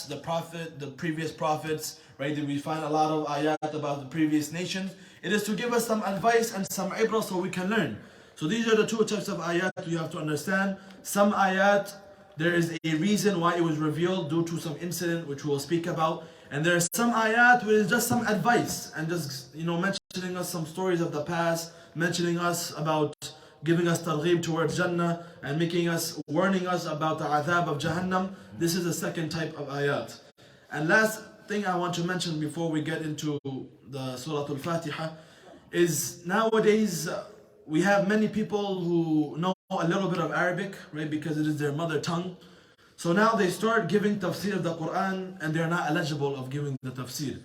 the prophet, the previous prophets, right? Did we find a lot of ayat about the previous nations? It is to give us some advice and some ibrah so we can learn. So these are the two types of ayat you have to understand. Some ayat, there is a reason why it was revealed due to some incident which we'll speak about. And there are some ayat where it's just some advice and just, mentioning us some stories of the past, mentioning us about giving us targheeb towards Jannah and warning us about the adhab of Jahannam. This is the second type of ayat. And last thing I want to mention before we get into the Surah Al-Fatiha is nowadays we have many people who know a little bit of Arabic, right? Because it is their mother tongue. So now they start giving tafsir of the Quran and they're not eligible of giving the tafsir.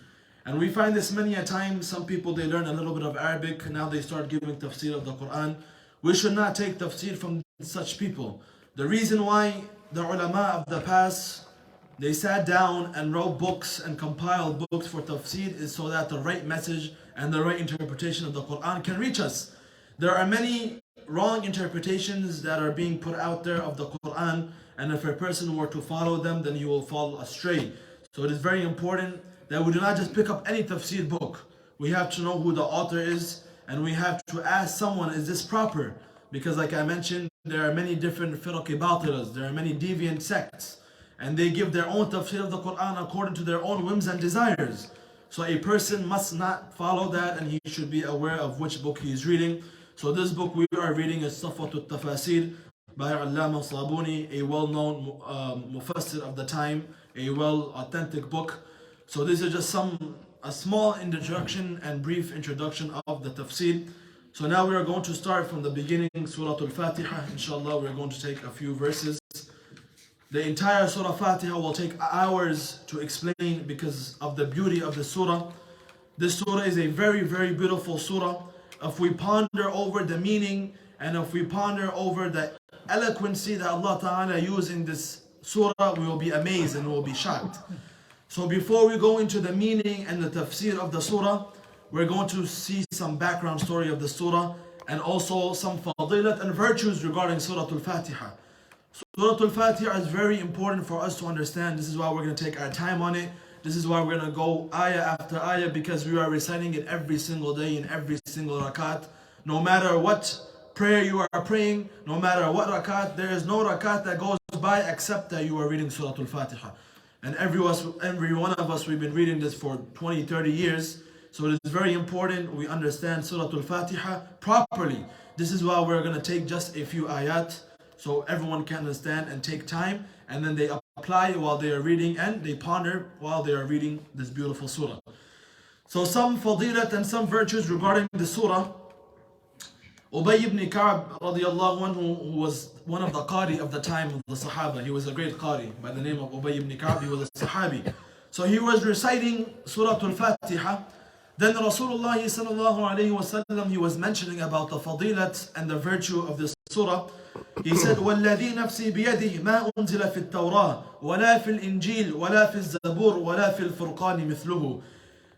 And we find this many a time. Some people, they learn a little bit of Arabic, now they start giving tafsir of the Quran. We should not take tafsir from such people. The reason why the ulama of the past, they sat down and wrote books and compiled books for tafsir is so that the right message and the right interpretation of the Quran can reach us. There are many wrong interpretations that are being put out there of the Quran, and if a person were to follow them, then he will fall astray. So it is very important that we do not just pick up any tafsir book. We have to know who the author is, and we have to ask someone, is this proper? Because like I mentioned, there are many different firaq batilas, there are many deviant sects, and they give their own tafsir of the Quran according to their own whims and desires. So a person must not follow that, and he should be aware of which book he is reading. So this book we are reading is Safwat Tafseer by Allama Sabuni, a well-known mufassir of the time, a authentic book. So this is just a small introduction and brief introduction of the tafsir. So now we are going to start from the beginning, Surah Al-Fatiha. Inshallah, we are going to take a few verses. The entire Surah Fatiha will take hours to explain because of the beauty of the surah. This surah is a very, very beautiful surah. If we ponder over the meaning and if we ponder over the eloquency that Allah Ta'ala used in this surah, we will be amazed and we will be shocked. So before we go into the meaning and the tafsir of the surah, we're going to see some background story of the surah and also some fadilat and virtues regarding Surah Al-Fatiha. Surah Al-Fatiha is very important for us to understand. This is why we're going to take our time on it. This is why we're going to go ayah after ayah, because we are reciting it every single day in every single rakat. No matter what prayer you are praying, no matter what rakat, there is no rakat that goes by except that you are reading Surah Al-Fatiha. And every one of us, we've been reading this for 20, 30 years. So it is very important we understand Surah Al-Fatiha properly. This is why we're going to take just a few ayat so everyone can understand and take time, and then they apply while they are reading and they ponder while they are reading this beautiful surah. So some fadilat and some virtues regarding the surah. Ubay ibn Ka'b radiallahu anhu, who was one of the Qari of the time of the Sahaba. He was a great Qari by the name of Ubay ibn Ka'b. He was a Sahabi. So he was reciting Surah Al-Fatiha. Then Rasulullah sallallahu alayhi wa sallam, he was mentioning about the fadilat and the virtue of this surah. He said, وَالَّذِي نَفْسِي بِيَدِهِ مَا أُنزِلَ فِي التَّوْرَاةِ وَلَا فِي الْإِنْجِيلِ وَلَا فِي الزَّبُورِ وَلَا فِي الْفُرْقَانِ مِثْلُهُ.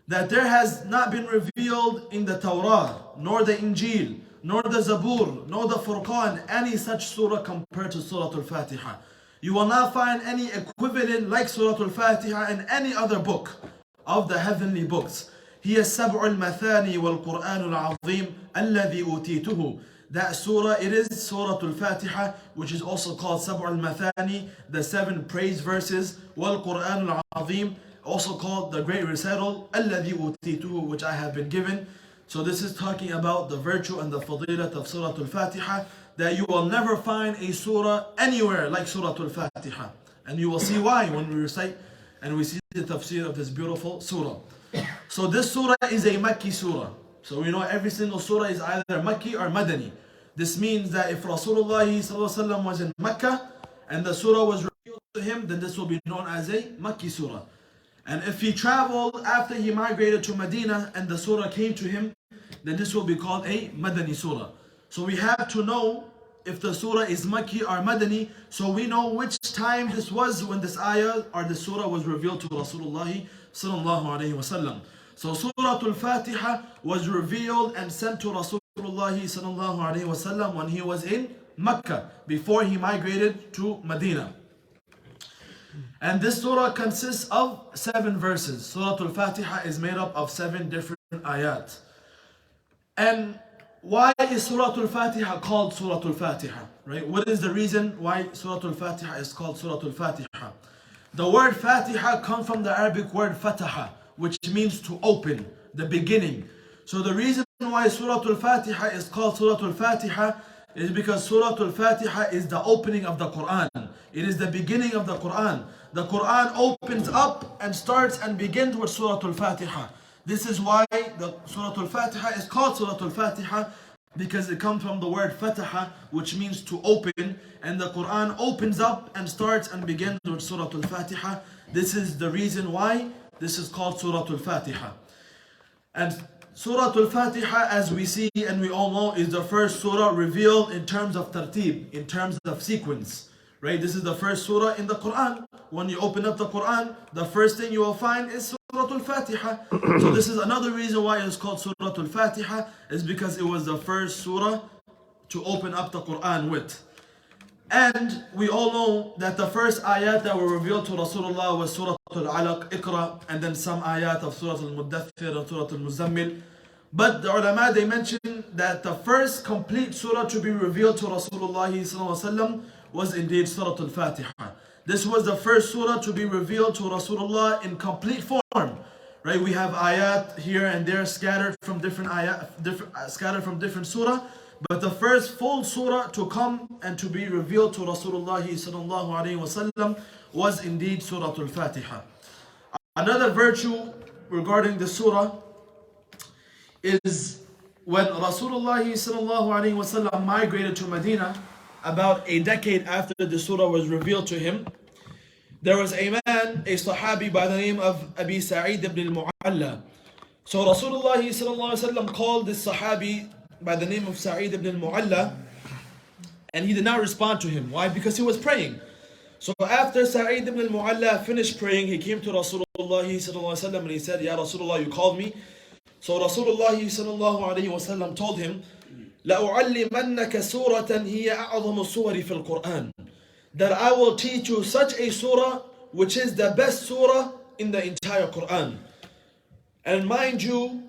That there has not been revealed in the Torah, nor the Injil, nor the Zabur, nor the Furqan, any such surah compared to Surah Al-Fatiha. You will not find any equivalent like Surah Al-Fatiha in any other book of the heavenly books. هي السبع المثاني والقرآن العظيم الذي أوتيته. That surah, it is Surah Al-Fatiha, which is also called Sab'u al-Mathani, the 7 praise verses, wal-Qur'an al-Azim, also called the great recital, الذي أوتيته, which I have been given. So this is talking about the virtue and the fadilat of Surah Al-Fatiha, that you will never find a surah anywhere like Surah Al-Fatiha. And you will see why when we recite and we see the tafsir of this beautiful surah. So this surah is a Makki surah. So we know every single surah is either Makki or Madani. This means that if Rasulullah was in Mecca and the surah was revealed to him, then this will be known as a Makki surah. And if he traveled after he migrated to Medina and the surah came to him, then this will be called a Madani surah. So we have to know if the surah is Makki or Madani, so we know which time this was when this ayah or the surah was revealed to Rasulullah sallallahu alayhi wa sallam. So Surah Al-Fatiha was revealed and sent to Rasulullah sallallahu alayhi wa sallam when he was in Mecca, before he migrated to Medina. And this surah consists of 7 verses. Surah Al-Fatiha is made up of 7 different ayat. And why is Surah Al-Fatiha called Surah Al-Fatiha? Right? What is the reason why Surah Al-Fatiha is called Surah Al-Fatiha? The word Fatiha comes from the Arabic word Fataha, which means to open, the beginning. So the reason why Surah Al-Fatiha is called Surah Al-Fatiha is because Surah Al-Fatiha is the opening of the Quran. It is the beginning of the Quran. The Quran opens up and starts and begins with Surah Al-Fatiha. This is why the Surah Al-Fatiha is called Surah Al-Fatiha, because it comes from the word Fataha, which means to open, and the Quran opens up and starts and begins with Surah Al-Fatiha. This is the reason why this is called Surah Al-Fatiha. And Surah Al-Fatiha, as we see and we all know, is the first surah revealed in terms of tartib, in terms of sequence. Right? This is the first surah in the Quran. When you open up the Quran, the first thing you will find is Surah Al-Fatiha. So this is another reason why it's called Surah Al-Fatiha, is because it was the first surah to open up the Quran with. And we all know that the first ayat that were revealed to Rasulullah was Surah Al-Alaq, Iqra, and then some ayat of Surah Al-Muddathir and Surah Al-Muzammil. But the ulama, they mention that the first complete surah to be revealed to Rasulullah was indeed Surah Al-Fatiha. This was the first surah to be revealed to Rasulullah in complete form. Right? We have ayat here and there scattered from different surah. But the first full surah to come and to be revealed to Rasulullah sallallahu alaihi wasallam was indeed Surah Al-Fatiha. Another virtue regarding the surah is when Rasulullah sallallahu alaihi wasallam migrated to Medina, about a decade after the surah was revealed to him, there was a man, a sahabi by the name of Abi Sa'id ibn al-Mu'alla. So Rasulullah sallallahu alaihi wasallam called this sahabi by the name of Sa'id ibn al-Mu'alla, and he did not respond to him. Why? Because he was praying. So after Sa'id ibn al-Mu'alla finished praying, he came to Rasulullah sallallahu alaihi wasallam and he said, Ya Rasulullah, you called me? So Rasulullah sallallahu alaihi wasallam told him, لَأُعَلِّمَنَّكَ سُورَةً هِيَ أَعْظَمُ السُّورِ فِي الْقُرْآنِ, that I will teach you such a surah which is the best surah in the entire Quran. And mind you,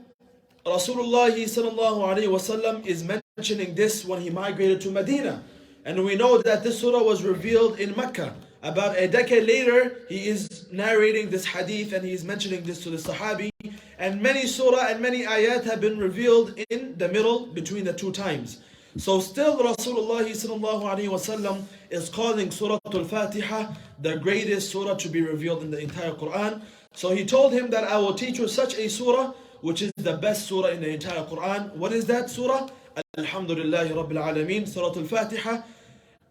Rasulullah sallallahu alaihi wasallam is mentioning this when he migrated to Medina. And we know that this surah was revealed in Mecca. About a decade later, he is narrating this hadith and he is mentioning this to the Sahabi. And many surah and many ayat have been revealed in the middle between the two times. So still Rasulullah sallallahu alaihi wasallam is calling Surah Al-Fatiha the greatest surah to be revealed in the entire Quran. So he told him that I will teach you such a surah which is the best surah in the entire Quran. What is that surah? Alhamdulillahi Rabbil Alameen, Surah Al-Fatiha.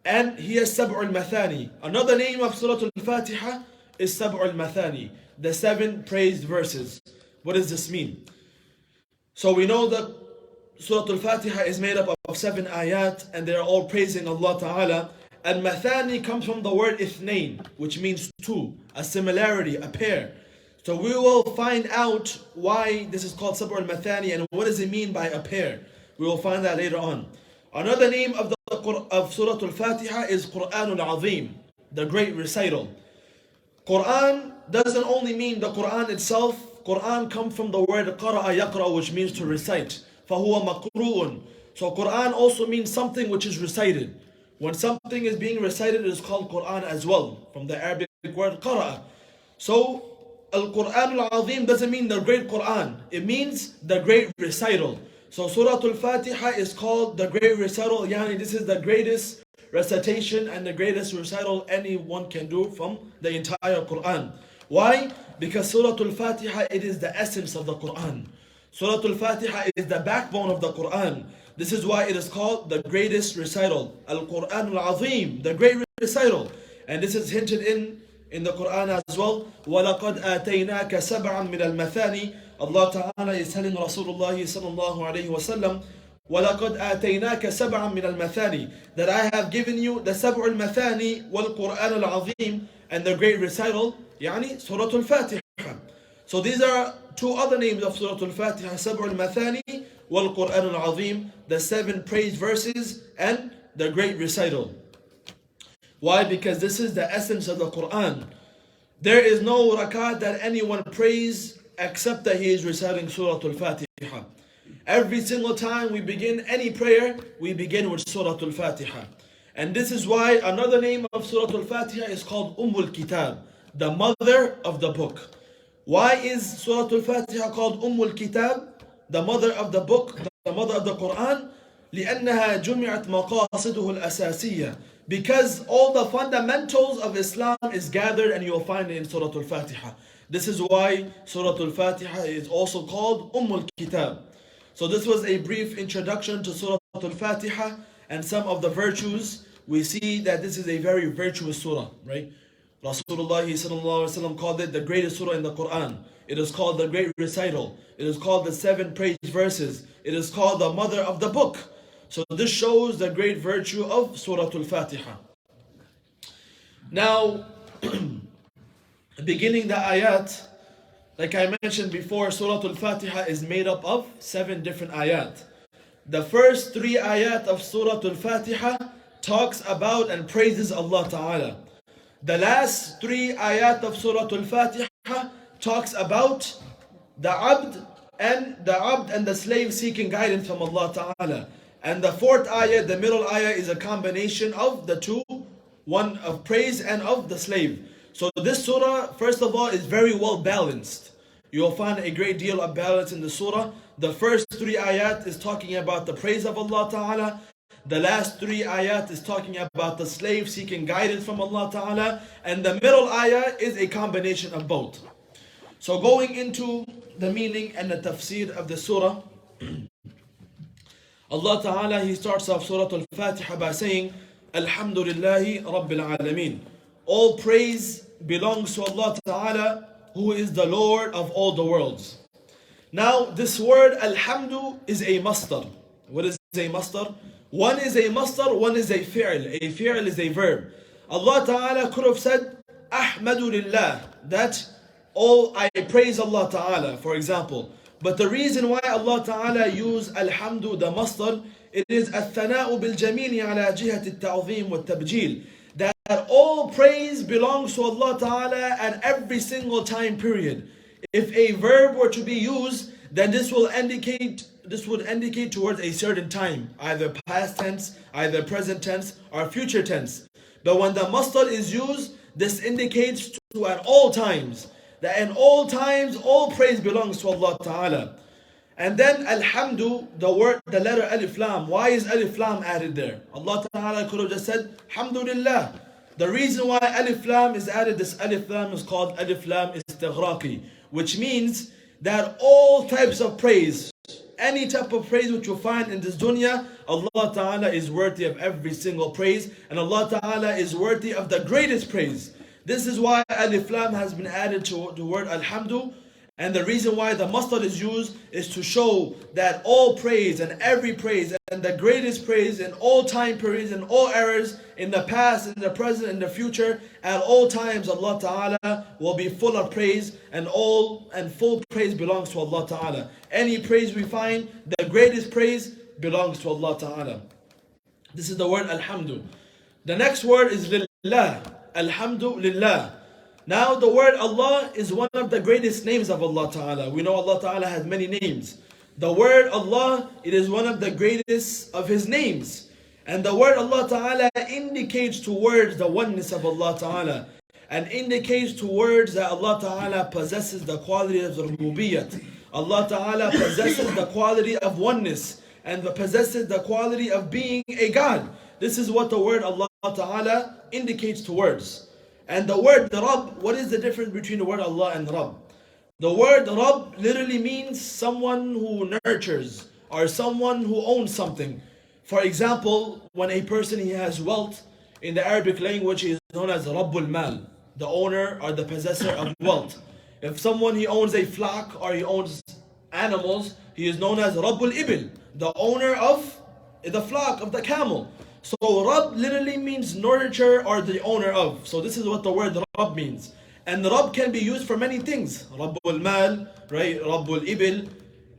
And here Sab'u al-Mathani. Another name of Surah Al-Fatiha is Sab'u al-Mathani, the 7 praised verses. What does this mean? So we know that Surah Al-Fatiha is made up of 7 ayat and they're all praising Allah Ta'ala. And Mathani comes from the word Ithnain, which means 2, a similarity, a pair. So we will find out why this is called Sab'u al-Mathani and what does it mean by a pair. We will find that later on. Another name of Surah Al-Fatiha is Qur'an al-Azim, the great recital. Quran doesn't only mean the Quran itself. Quran comes from the word Qara'a yaqra, which means to recite. فَهُوَ مَقْرُوءٌ. So Quran also means something which is recited. When something is being recited, it is called Quran as well, from the Arabic word Qara'a. So Al-Quran al-Azim doesn't mean the great Quran. It means the great recital. So Surah Al-Fatiha is called the great recital. Yani this is the greatest recitation and the greatest recital anyone can do from the entire Quran. Why? Because Surah Al-Fatiha, it is the essence of the Quran. Surah Al-Fatiha is the backbone of the Quran. This is why it is called the greatest recital. Al-Quran al-Azim, the great recital. And this is hinted in the Quran as well. وَلَقَدْ آتَيْنَاكَ سَبْعًا مِنَ الْمَثَانِ. Allah Ta'ala is telling Rasulullah sallallahu alayhi wa sallam, وَلَقَدْ آتَيْنَاكَ سَبْعًا مِنَ الْمَثَانِ, that I have given you the Sab'u al-Mathani wal-Quran al-Azim, and the great recital, yani Surah Al-Fatiha. So these are 2 other names of Surah Al-Fatiha, Sab'u al-Mathani wal-Quran al-Azim, the 7 praised verses and the great recital. Why? Because this is the essence of the Quran. There is no rakat that anyone prays except that he is reciting Surah Al-Fatiha. Every single time we begin any prayer, we begin with Surah Al-Fatiha. And this is why another name of Surah Al-Fatiha is called Kitab, the mother of the book. Why is Surah Al-Fatiha called Kitab, the mother of the book, the mother of the Quran? لأنها جمعت مقاصده الأساسية, because all the fundamentals of Islam is gathered and you'll find it in Surah Al-Fatiha. This is why Surah Al-Fatiha is also called Kitab. So this was a brief introduction to Surah Al-Fatiha and some of the virtues. We see that this is a very virtuous surah, right? Rasulullah ﷺ called it the greatest surah in the Quran. It is called the great recital. It is called the 7 praise verses. It is called the mother of the book. So this shows the great virtue of Surah Al-Fatiha. Now, beginning the ayat, like I mentioned before, Surah Al-Fatiha is made up of 7 different ayat. The first 3 ayat of Surah Al-Fatiha talks about and praises Allah Ta'ala. The last 3 ayat of Surah Al-Fatiha talks about the abd and the slave seeking guidance from Allah Ta'ala. And the 4th ayah, the middle ayah, is a combination of the two, one of praise and of the slave. So this surah, first of all, is very well balanced. You'll find a great deal of balance in the surah. The first 3 ayat is talking about the praise of Allah Ta'ala. The last 3 ayat is talking about the slave seeking guidance from Allah Ta'ala. And the middle ayah is a combination of both. So going into the meaning and the tafseer of the surah, Allah Ta'ala, He starts off Surah Al-Fatiha by saying, Alhamdulillahi Rabbil Alameen. All praise belongs to Allah Ta'ala, who is the Lord of all the worlds. Now, this word Alhamdu is a masdar. What is a masdar? One is a masdar, one is a fi'l. A fi'l is a verb. Allah Ta'ala could have said, Ahmadu Lillah, that I praise Allah Ta'ala, for example. But the reason why Allah Ta'ala used Alhamdu, the masdar, it is الثناء بالجميل على جهة التعظيم والتبجيل. That all praise belongs to Allah Ta'ala at every single time period. If a verb were to be used, then this would indicate towards a certain time, either past tense, either present tense, or future tense. But when the masdar is used, this indicates to at all times. That in all times, all praise belongs to Allah Ta'ala. And then Alhamdu, the letter Alif Lam. Why is Alif Lam added there? Allah Ta'ala could have just said, Alhamdulillah. The reason why Alif Lam is added, this Alif Lam is called Alif Lam Istighraqi, which means that all types of praise, any type of praise which you find in this dunya, Allah Ta'ala is worthy of every single praise, and Allah Ta'ala is worthy of the greatest praise. This is why Alif Lam has been added to the word Alhamdu. And the reason why the masdar is used is to show that all praise and every praise and the greatest praise in all time periods and all eras, in the past, in the present, in the future, at all times Allah Ta'ala will be full of praise, and full praise belongs to Allah Ta'ala. Any praise we find, the greatest praise belongs to Allah Ta'ala. This is the word Alhamdu. The next word is Lillah. Alhamdulillah. Now the word Allah is one of the greatest names of Allah Ta'ala. We know Allah Ta'ala has many names. The word Allah, it is one of the greatest of His names. And the word Allah Ta'ala indicates towards the oneness of Allah Ta'ala, and indicates towards that Allah Ta'ala possesses the quality of rububiyyat. Allah Ta'ala possesses the quality of oneness and possesses the quality of being a God. This is what the word Allah Ta'ala indicates towards. And the word Rabb, what is the difference between the word Allah and Rabb? The word Rabb literally means someone who nurtures or someone who owns something. For example, when a person he has wealth, in the Arabic language he is known as Rabbul Mal, the owner or the possessor of wealth. If someone he owns a flock or he owns animals, he is known as Rabbul Ibil, the owner of the flock, of the camel. So Rabb literally means nurture or the owner of. So this is what the word Rabb means. And Rabb can be used for many things. Rabbul Mal, right? Rabbul Ibil.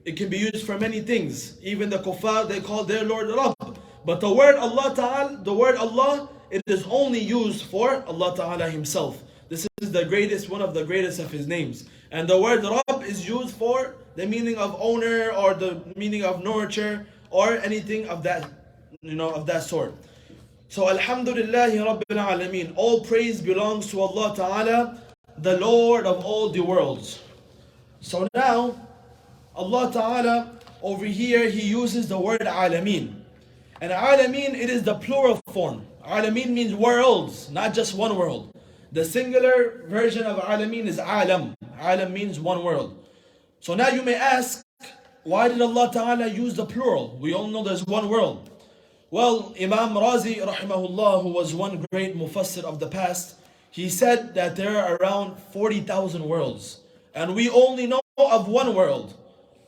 It can be used for many things. Even the kuffar, they call their Lord Rabb. But the word Allah Ta'ala, the word Allah, it is only used for Allah Ta'ala Himself. This is the greatest, one of the greatest of His names. And the word Rabb is used for the meaning of owner or the meaning of nurture or anything of that, of that sort. So Alhamdulillahi Rabbil Alameen. All praise belongs to Allah Ta'ala, the Lord of all the worlds. So now, Allah Ta'ala, over here, He uses the word Alameen. And Alameen, it is the plural form. Alameen means worlds, not just one world. The singular version of Alameen is Alam. Alam means one world. So now you may ask, why did Allah Ta'ala use the plural? We all know there's one world. Well, Imam Razi, rahimahullah, who was one great mufassir of the past, he said that there are around 40,000 worlds. And we only know of one world.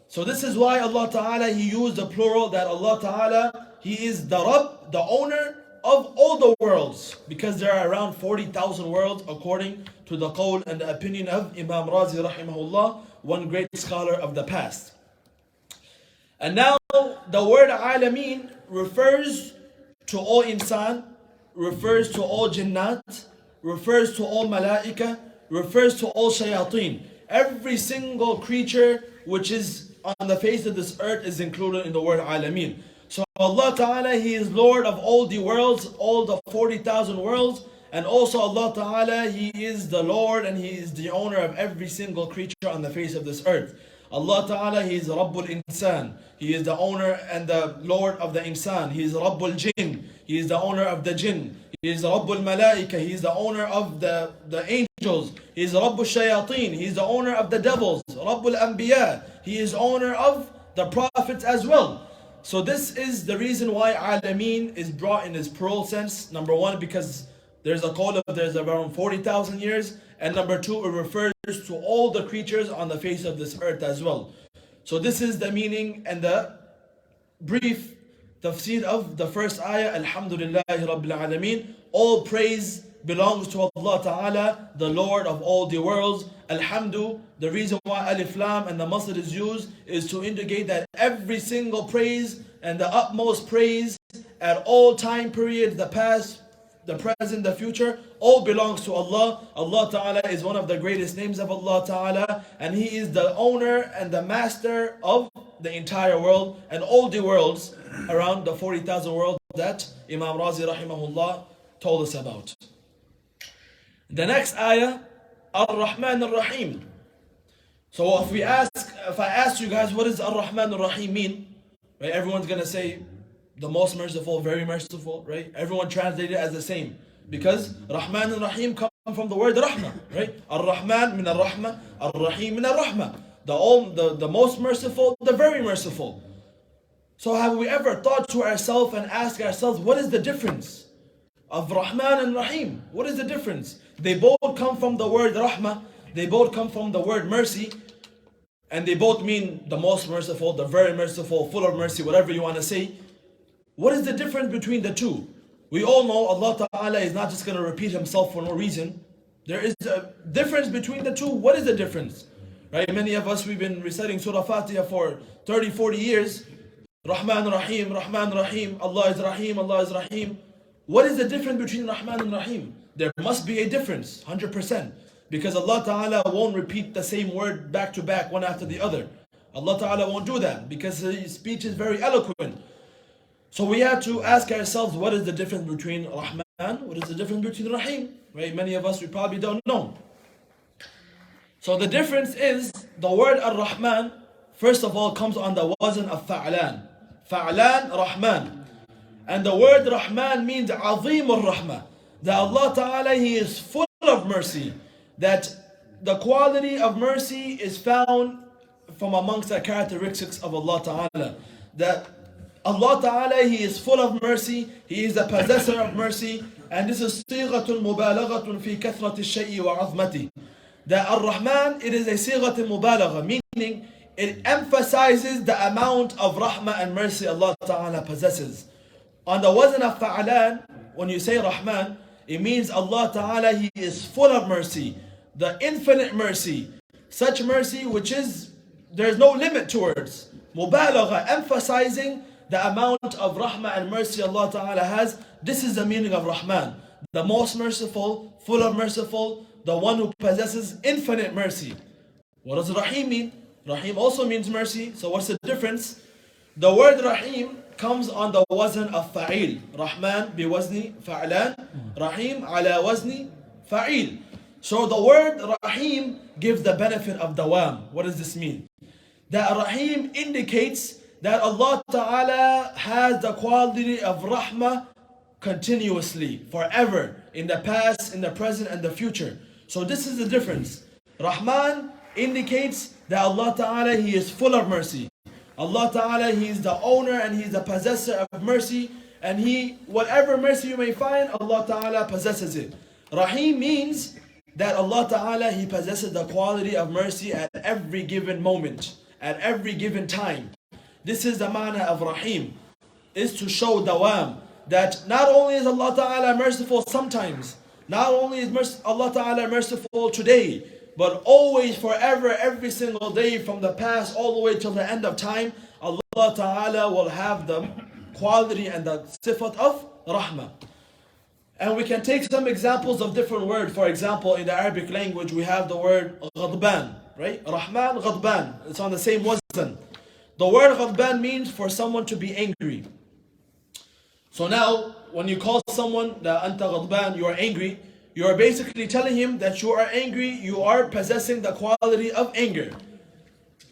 So this is why Allah Ta'ala, He used the plural, that Allah Ta'ala, He is the Rabb, the owner of all the worlds. Because there are around 40,000 worlds according to the qawl and the opinion of Imam Razi rahimahullah, one great scholar of the past. And now the word Alameen refers to all insan, refers to all jinnat, refers to all malaika, refers to all shayateen. Every single creature which is on the face of this earth is included in the word Alameen. So Allah Ta'ala, He is Lord of all the worlds, all the 40,000 worlds. And also Allah Ta'ala, He is the Lord and He is the owner of every single creature on the face of this earth. Allah Ta'ala, He is Rabbul Insan. He is the owner and the Lord of the Insan. He is Rabbul Jinn. He is the owner of the Jinn. He is Rabbul Malaika. He is the owner of the angels. He is Rabbul Shayateen. He is the owner of the devils. Rabbul Anbiya. He is owner of the prophets as well. So this is the reason why Alameen is brought in its plural sense. Number one, because there's a call of there's around 40,000 years. And number two, it refers to all the creatures on the face of this earth as well. So this is the meaning and the brief tafseer of the first ayah. Alhamdulillahi Rabbil Alameen. All praise belongs to Allah Ta'ala, the Lord of all the worlds. Alhamdu, the reason why Alif Lam and the Masr is used is to indicate that every single praise and the utmost praise at all time periods, the past, the present, the future, all belongs to Allah. Allah Ta'ala is one of the greatest names of Allah Ta'ala, and He is the owner and the master of the entire world and all the worlds around the 40,000 worlds that Imam Razi rahimahullah told us about. The next ayah, Ar-Rahman Ar-Rahim. So if I ask you guys, what does Ar-Rahman Ar-Rahim mean? Right? Everyone's gonna say, the most merciful, very merciful, right? Everyone translated it as the same. Because Rahman and Rahim come from the word Rahmah, right? Ar-Rahman min Ar-Rahmah, Ar-Rahim min Ar-Rahmah. The most merciful, the very merciful. So have we ever thought to ourselves and asked ourselves, what is the difference of Rahman and Rahim? What is the difference? They both come from the word Rahmah, they both come from the word mercy, and they both mean the most merciful, the very merciful, full of mercy, whatever you want to say. What is the difference between the two? We all know Allah Ta'ala is not just going to repeat Himself for no reason. There is a difference between the two. What is the difference? Right? Many of us, we've been reciting Surah Fatiha for 30, 40 years. Rahman, Rahim, Rahman, Rahim. Allah is Rahim, Allah is Rahim. What is the difference between Rahman and Rahim? There must be a difference, 100%. Because Allah Ta'ala won't repeat the same word back to back, one after the other. Allah Ta'ala won't do that because His speech is very eloquent. So we have to ask ourselves, what is the difference between Rahman? What is the difference between Rahim? Right? Many of us, we probably don't know. So the difference is, the word Ar-Rahman, first of all, comes on the wazn of Fa'lan. Fa'lan, Rahman. And the word Rahman means Azim al-Rahmah. That Allah Ta'ala, He is full of mercy. That the quality of mercy is found from amongst the characteristics of Allah Ta'ala. That Allah Ta'ala, He is full of mercy, He is the possessor of mercy, and this is صيغة مبالغة في كثرة الشيء وعظمته. That Ar-Rahman, it is a صيغة مبالغة, meaning it emphasizes the amount of rahmah and mercy Allah Ta'ala possesses. On the wazn of Fa'alan, when you say Rahman, it means Allah Ta'ala, He is full of mercy, the infinite mercy, such mercy which is, there's no limit towards. Mubalagha, emphasizing the amount of rahmah and mercy Allah Ta'ala has. This is the meaning of Rahman. The most merciful, full of merciful, the one who possesses infinite mercy. What does Rahim mean? Rahim also means mercy. So what's the difference? The word Rahim comes on the wazn of fa'il. Rahman bi wazni fa'lan. Rahim ala wazni fa'il. So the word Rahim gives the benefit of dawam. What does this mean? That Rahim indicates that Allah Ta'ala has the quality of Rahmah continuously, forever, in the past, in the present, and the future. So this is the difference. Rahman indicates that Allah Ta'ala, He is full of mercy. Allah Ta'ala, He is the owner and He is the possessor of mercy. And He, whatever mercy you may find, Allah Ta'ala possesses it. Rahim means that Allah Ta'ala, He possesses the quality of mercy at every given moment, at every given time. This is the ma'na of Rahim, is to show dawam, that not only is Allah Ta'ala merciful sometimes, not only is Allah Ta'ala merciful today, but always, forever, every single day from the past all the way till the end of time, Allah Ta'ala will have the quality and the sifat of rahmah. And we can take some examples of different words. For example, in the Arabic language, we have the word ghadban, right? Rahman, ghadban. It's on the same wazn. The word ghadban means for someone to be angry. So now, when you call someone that anta ghadban, you are angry, you are basically telling him that you are angry, you are possessing the quality of anger.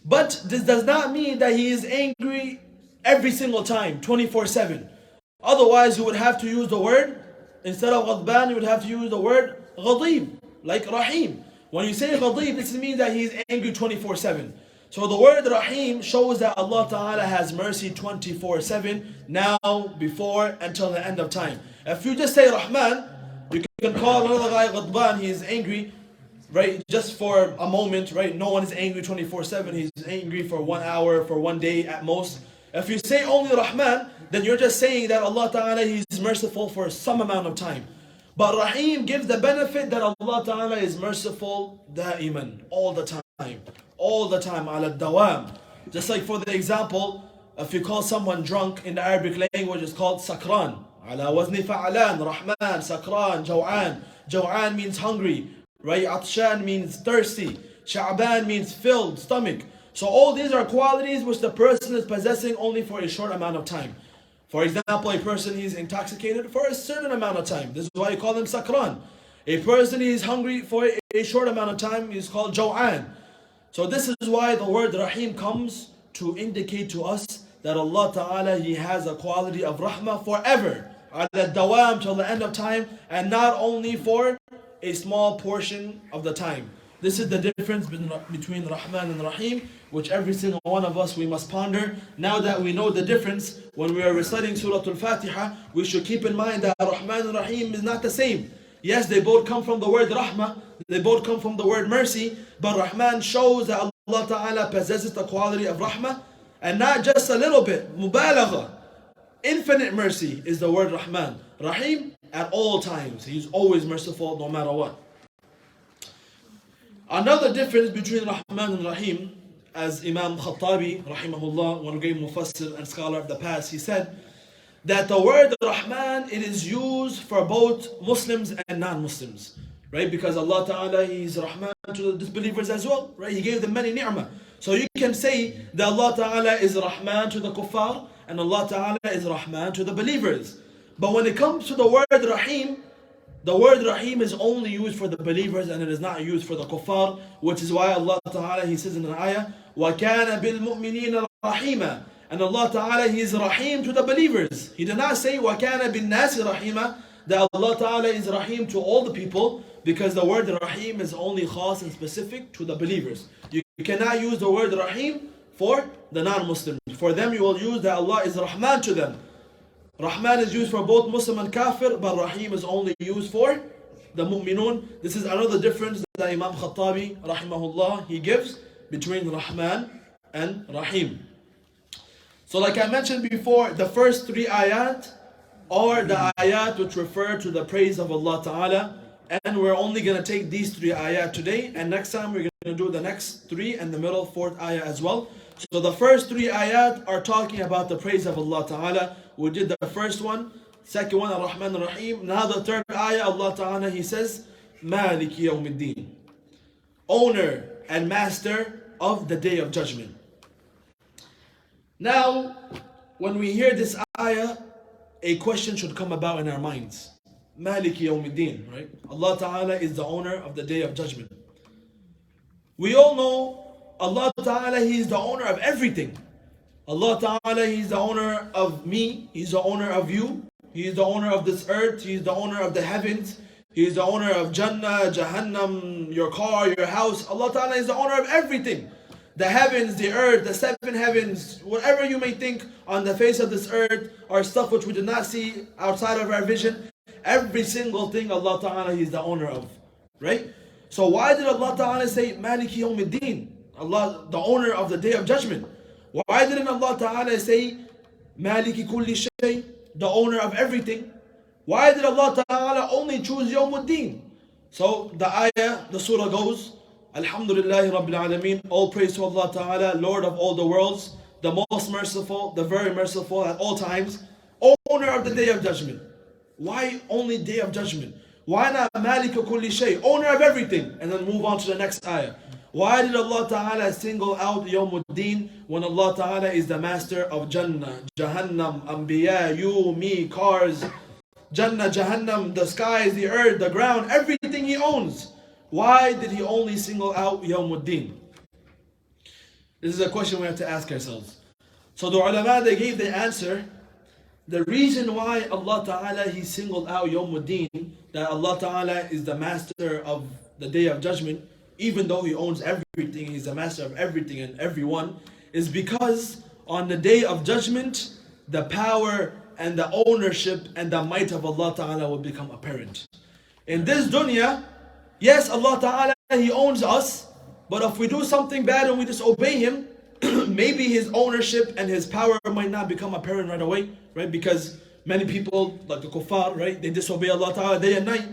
But this does not mean that he is angry every single time, 24/7. Otherwise, you would have to use the word, instead of ghadban, you would have to use the word ghadib, like Rahim. When you say ghadib, this means that he is angry 24/7. So the word Rahim shows that Allah Ta'ala has mercy 24/7, now, before, until the end of time. If you just say Rahman, you can call another guy Ghadban, he is angry, right, just for a moment, right? No one is angry 24/7, he's angry for 1 hour, for 1 day at most. If you say only Rahman, then you're just saying that Allah Ta'ala, He's merciful for some amount of time. But Rahim gives the benefit that Allah Ta'ala is merciful da'iman, all the time. All the time, ala dawam. Just like for the example, if you call someone drunk in the Arabic language, it's called sakran. Ala wazni fa'alan, rahman, sakran, jaw'an. Jaw'an means hungry, right? Atshan means thirsty. Sha'ban means filled, stomach. So all these are qualities which the person is possessing only for a short amount of time. For example, a person is intoxicated for a certain amount of time. This is why you call him sakran. A person is hungry for a short amount of time is called jaw'an. So this is why the word Rahim comes to indicate to us that Allah Ta'ala, He has a quality of rahmah forever, ala dawam till the end of time, and not only for a small portion of the time. This is the difference between Rahman and Rahim, which every single one of us we must ponder. Now that we know the difference, when we are reciting Surah Al-Fatiha, we should keep in mind that Rahman and Rahim is not the same. Yes, they both come from the word rahmah, they both come from the word mercy, but Rahman shows that Allah Ta'ala possesses the quality of rahmah, and not just a little bit, mubalagha. Infinite mercy is the word Rahman. Rahim, at all times, He's always merciful no matter what. Another difference between Rahman and Rahim, as Imam Khattabi, rahimahullah, one great mufassir and scholar of the past, he said, that the word Rahman, it is used for both Muslims and non-Muslims, right? Because Allah Ta'ala, He is Rahman to the disbelievers as well, right? He gave them many ni'mah. So you can say that Allah Ta'ala is Rahman to the kuffar and Allah Ta'ala is Rahman to the believers. But when it comes to the word Rahim is only used for the believers and it is not used for the kuffar, which is why Allah Ta'ala, He says in an ayah, وَكَانَ بِالْمُؤْمِنِينَ رَحِيمًا. And Allah Ta'ala, He is Rahim to the believers. He did not say وَكَانَ بِالنَّاسِ رَحِيمًا, that Allah Ta'ala is Rahim to all the people, because the word Rahim is only khas and specific to the believers. You cannot use the word Rahim for the non-Muslims. For them you will use that Allah is Rahman to them. Rahman is used for both Muslim and Kafir, but Rahim is only used for the Mu'minun. This is another difference that Imam Khattabi, rahimahullah, he gives between Rahman and Rahim. So like I mentioned before, the first 3 ayat are the ayat which refer to the praise of Allah Ta'ala. And we're only going to take these 3 ayat today. And next time we're going to do the next 3 and the middle 4th ayah as well. So the first 3 ayat are talking about the praise of Allah Ta'ala. We did the first one, second one, Ar-Rahman Ar-Rahim. Now the 3rd ayah, Allah Ta'ala, He says Maliki Yawmiddin. Owner and master of the day of judgment. Now, when we hear this ayah, a question should come about in our minds. Maliki Yawmiddin, right? Allah Ta'ala is the owner of the day of judgment. We all know Allah Ta'ala, He is the owner of everything. Allah Ta'ala, He is the owner of me, He's the owner of you, He is the owner of this earth, He is the owner of the heavens, He is the owner of Jannah, Jahannam, your car, your house. Allah Ta'ala is the owner of everything. The heavens, the earth, the seven heavens, whatever you may think on the face of this earth are stuff which we do not see outside of our vision. Every single thing Allah Ta'ala He is the owner of. Right? So why did Allah Ta'ala say Maliki Yawmiddin? Allah, the owner of the day of judgment. Why didn't Allah Ta'ala say Maliki Kulli Shay, the owner of everything? Why did Allah Ta'ala only choose Yawmuddin? So the ayah, the surah goes, Alhamdulillahi Rabbil Alameen, all praise to Allah Ta'ala, Lord of all the worlds, the most merciful, the very merciful at all times, owner of the day of judgment. Why only day of judgment? Why not Malika Kulli Shay, owner of everything? And then move on to the next ayah. Why did Allah Ta'ala single out Yawmuddin when Allah Ta'ala is the master of Jannah, Jahannam, Anbiya, you, me, cars, Jannah, Jahannam, the skies, the earth, the ground, everything He owns? Why did He only single out Yawmuddin? This is a question we have to ask ourselves. So the ulama, they gave the answer. The reason why Allah Ta'ala He singled out Yawmuddin, that Allah Ta'ala is the master of the day of judgment, even though He owns everything, He's the master of everything and everyone, is because on the day of judgment, the power and the ownership and the might of Allah Ta'ala will become apparent. In this dunya, yes, Allah Ta'ala He owns us, but if we do something bad and we disobey Him, maybe His ownership and His power might not become apparent right away, right? Because many people, like the kuffar, right? They disobey Allah Ta'ala day and night,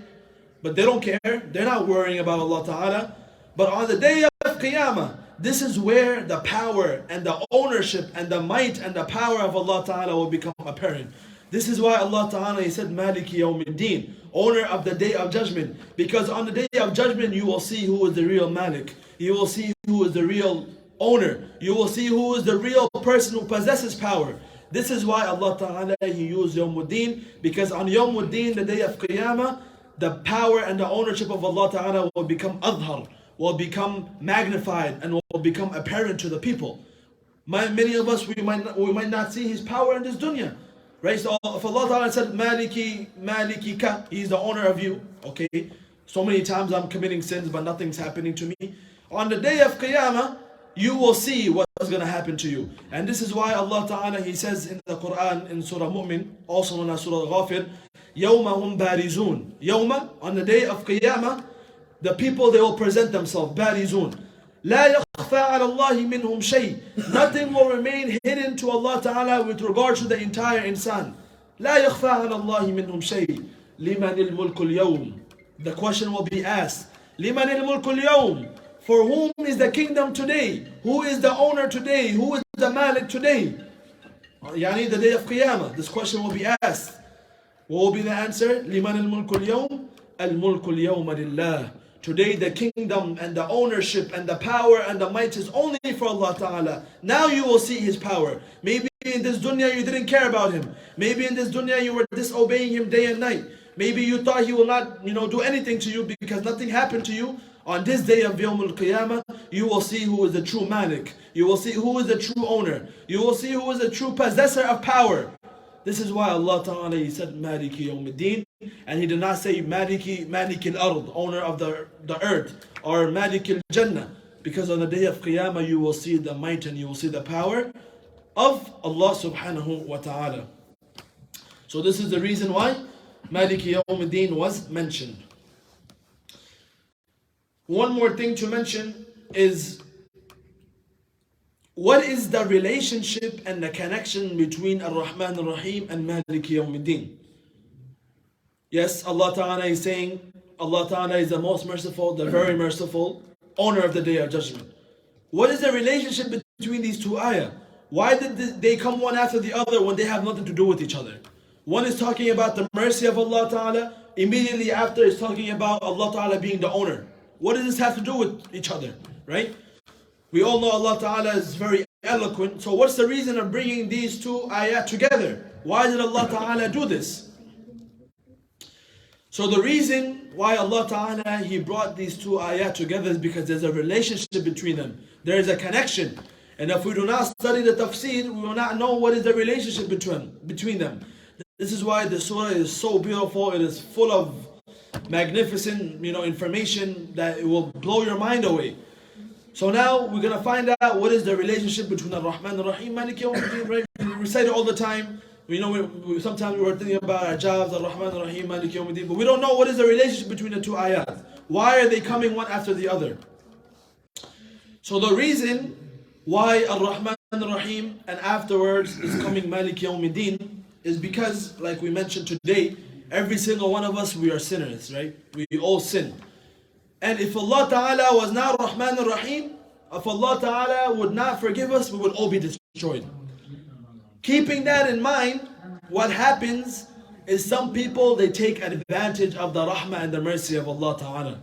but they don't care. They're not worrying about Allah Ta'ala. But on the day of Qiyamah, this is where the power and the ownership and the might and the power of Allah Ta'ala will become apparent. This is why Allah Ta'ala He said Maliki Yawmiddin, owner of the day of judgment. Because on the day of judgment you will see who is the real Malik. You will see who is the real owner. You will see who is the real person who possesses power. This is why Allah Ta'ala He used Yawmuddin, because on Yawmuddin, the day of Qiyamah, the power and the ownership of Allah Ta'ala will become adhar, will become magnified and will become apparent to the people. Many of us, we might not see His power in this dunya. Right? So if Allah Ta'ala said Maliki ka, He's the owner of you. Okay. So many times I'm committing sins but nothing's happening to me. On the day of Qiyamah, you will see what's going to happen to you. And this is why Allah Ta'ala He says in the Quran in Surah Mu'min, also known as Surah Ghafir, يَوْمَ هُمْ بَارِزُونَ. Yawma, on the day of Qiyamah, the people, they will present themselves, barizun. لا يخفى على الله منهم شيء. Nothing will remain hidden to Allah Ta'ala with regard to the entire insan. لا يخفى على الله منهم شيء. لمن الملك اليوم. The question will be asked, لمن الملك اليوم? For whom is the kingdom today? Who is the owner today? Who is the Malik today? Yani the day of Qiyamah. This question will be asked. What will be the answer? لمن الملك اليوم? الملك اليوم لله. Today the kingdom and the ownership and the power and the might is only for Allah Ta'ala. Now you will see His power. Maybe in this dunya you didn't care about Him. Maybe in this dunya you were disobeying Him day and night. Maybe you thought He will not, do anything to you because nothing happened to you. On this day of Yawmul Qiyamah, you will see who is the true Malik. You will see who is the true owner. You will see who is the true possessor of power. This is why Allah Ta'ala He said Maliki Yawmiddin, and He did not say Maliki al-Ard, owner of the earth, or Maliki al-Jannah, because on the day of Qiyamah you will see the might and you will see the power of Allah Subhanahu wa Ta'ala. So this is the reason why Maliki Yawmiddin was mentioned. One more thing to mention is, what is the relationship and the connection between Ar-Rahman Ar-Rahim and Maliki Yawmiddin? Yes, Allah Ta'ala is saying, Allah Ta'ala is the most merciful, the very merciful, owner of the Day of Judgment. What is the relationship between these two ayah? Why did they come one after the other when they have nothing to do with each other? One is talking about the mercy of Allah Ta'ala, immediately after is talking about Allah Ta'ala being the owner. What does this have to do with each other, right? We all know Allah Ta'ala is very eloquent. So what's the reason of bringing these two ayat together? Why did Allah Ta'ala do this? So the reason why Allah Ta'ala, He brought these two ayat together is because there's a relationship between them. There is a connection. And if we do not study the tafseer, we will not know what is the relationship between them. This is why the surah is so beautiful. It is full of magnificent, information that it will blow your mind away. So now we're going to find out what is the relationship between Ar-Rahman and Ar-Rahim, Malik Yawm al-Din, right? We recite it all the time. Sometimes we were thinking about our jobs, Ar-Rahman Ar-Rahim, Malik Yawm al-Din, but we don't know what is the relationship between the two ayat. Why are they coming one after the other? So the reason why Ar-Rahman Ar-Rahim and afterwards is coming Malik Yawm al-Din is because, like we mentioned today, every single one of us, we are sinners, right? We all sin. And if Allah Ta'ala was not Rahman Ar-Rahim, if Allah Ta'ala would not forgive us, we would all be destroyed. Keeping that in mind, what happens is some people, they take advantage of the rahmah and the mercy of Allah Ta'ala.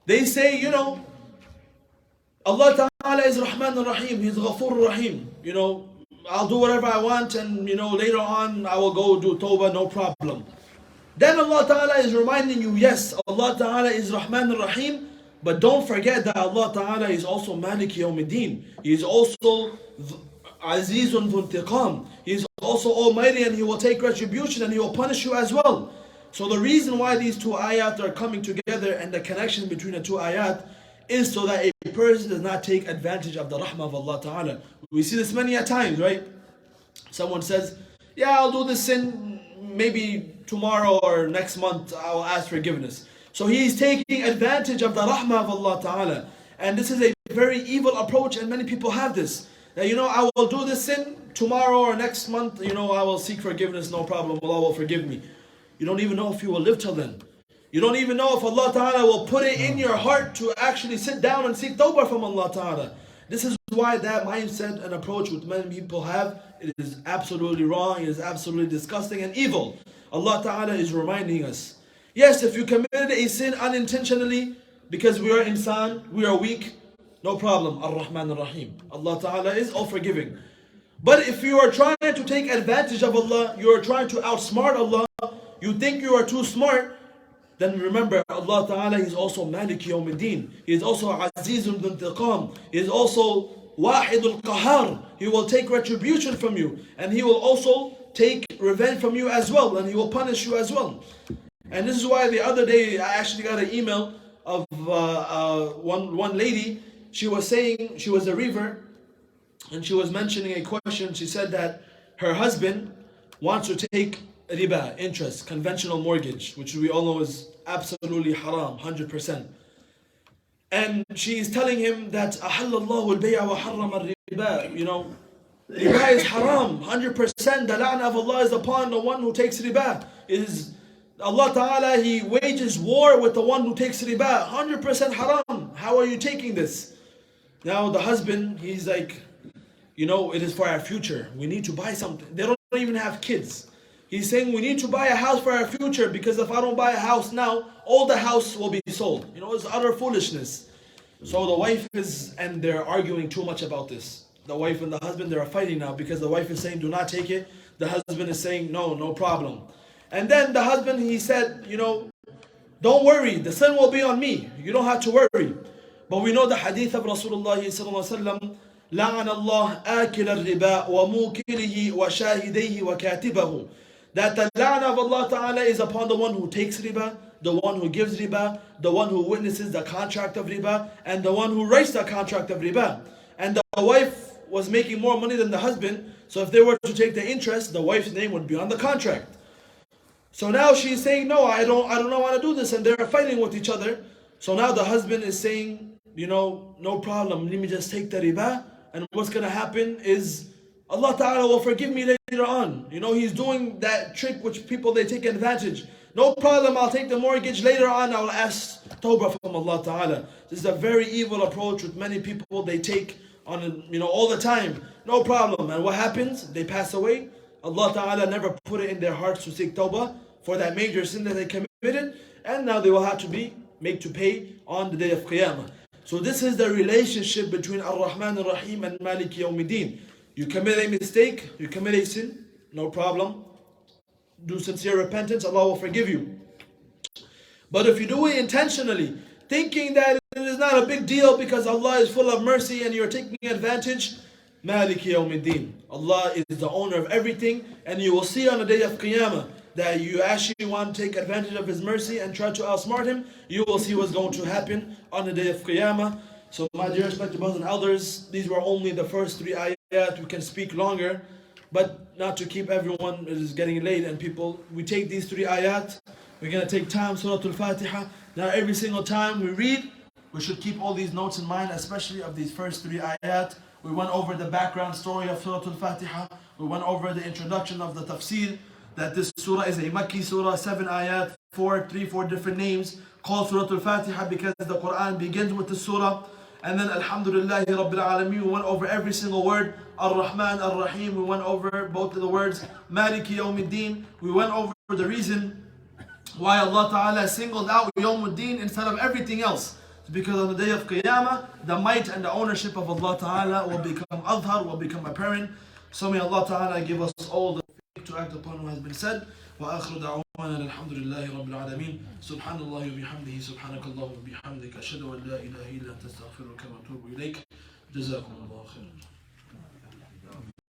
They say, Allah Ta'ala is Rahman Ar-Rahim, He's Ghafur Rahim. I'll do whatever I want and later on I will go do tawbah, no problem. Then Allah Ta'ala is reminding you, yes, Allah Ta'ala is Rahman Ar-Rahim, but don't forget that Allah Ta'ala is also Malik Yawm al-Din. He is also Azizun Dhul-Intiqam. He is also Almighty and He will take retribution and He will punish you as well. So the reason why these two ayat are coming together and the connection between the two ayat is so that a person does not take advantage of the rahmah of Allah Ta'ala. We see this many a times, right? Someone says, yeah, I'll do this sin maybe tomorrow or next month, I will ask forgiveness. So he is taking advantage of the rahmah of Allah Ta'ala. And this is a very evil approach, and many people have this. That, I will do this sin tomorrow or next month, I will seek forgiveness, no problem, Allah will forgive me. You don't even know if you will live till then. You don't even know if Allah Ta'ala will put it in your heart to actually sit down and seek tawbah from Allah Ta'ala. This is why that mindset and approach which many people have, it is absolutely wrong, it is absolutely disgusting and evil. Allah Ta'ala is reminding us, yes, if you committed a sin unintentionally, because we are insan, we are weak, no problem, Ar-Rahman Ar-Rahim. Allah Ta'ala is all forgiving. But if you are trying to take advantage of Allah, you are trying to outsmart Allah, you think you are too smart, then remember, Allah Ta'ala is also Malik Yawm al-Din. He is also Azizun Dhul-Intiqam. He is also Wahidul Qahar. He will take retribution from you. And He will also take revenge from you as well. And He will punish you as well. And this is why the other day I actually got an email of one lady. She was saying, she was a reaver, and she was mentioning a question. She said that her husband wants to take riba, interest, conventional mortgage, which we all know is absolutely haram, 100%. And she is telling him that Ahallallahu al-bay'a wa harram al-riba, riba is haram, 100%. The la'na of Allah is upon the one who takes riba. Is Allah Ta'ala, He wages war with the one who takes riba, 100% haram. How are you taking this? Now the husband, he's like, it is for our future. We need to buy something. They don't even have kids. He's saying we need to buy a house for our future, because if I don't buy a house now, all the house will be sold. It's utter foolishness. So the wife and they're arguing too much about this. The wife and the husband, they're fighting now, because the wife is saying, do not take it. The husband is saying, no problem. And then the husband, he said, don't worry, the sin will be on me. You don't have to worry. But we know the hadith of Rasulullah sallallahu alaihi wasallam, لَعَنَ اللَّهُ آكِلَ الرِّبَا وَمُوكِلِهِ وَشَاهِدَيْهِ وَكَاتِبَهُ. That the la'na of Allah Ta'ala is upon the one who takes riba, the one who gives riba, the one who witnesses the contract of riba, and the one who writes the contract of riba. And the wife was making more money than the husband, so if they were to take the interest, the wife's name would be on the contract. So now she's saying, no, I don't want to do this, and they're fighting with each other. So now the husband is saying, no problem, let me just take the riba, and what's going to happen is Allah Ta'ala will forgive me later on. He's doing that trick which people, they take advantage. No problem, I'll take the mortgage later on, I'll ask tawbah from Allah Ta'ala. This is a very evil approach which many people, they take on, all the time. No problem. And what happens? They pass away. Allah Ta'ala never put it in their hearts to seek tawbah for that major sin that they committed. prohibited, and now they will have to be made to pay on the day of Qiyamah. So this is the relationship between Ar-Rahman Ar-Rahim and Malik Yawmiddin. You commit a mistake, you commit a sin, no problem. Do sincere repentance, Allah will forgive you. But if you do it intentionally, thinking that it is not a big deal because Allah is full of mercy and you're taking advantage, Malik Yawmiddin. Allah is the owner of everything, and you will see on the day of Qiyamah that you actually want to take advantage of His mercy and try to outsmart Him. You will see what's going to happen on the day of Qiyamah. So my dear respected brothers and elders, these were only the first 3 ayat. We can speak longer, but not to keep everyone, it is getting late and people, we take these 3 ayat. We're going to take time, Surah Al-Fatiha. Now every single time we read, we should keep all these notes in mind, especially of these first 3 ayat. We went over the background story of Surah Al-Fatiha. We went over the introduction of the Tafseer, that this surah is a Makki surah, 7 ayat, 4 different names, called Surah Al-Fatiha because the Quran begins with the surah. And then Alhamdulillahi Rabbil Alameen, we went over every single word. Ar-Rahman, Ar-Rahim, we went over both of the words. Maliki Yawmiddin, we went over the reason why Allah Ta'ala singled out Yawmuddin instead of everything else. It's because on the day of Qiyamah, the might and the ownership of Allah Ta'ala will become adhar, will become apparent. So may Allah Ta'ala give us all the faith to act upon what has been said. وآخر دعوانا الحمد لله رب العالمين سبحان الله وبحمده سبحانك اللهم وبحمدك أشهد أن لا إله إلا أنت أستغفرك وأتوب إليك جزاكم الله خيرا.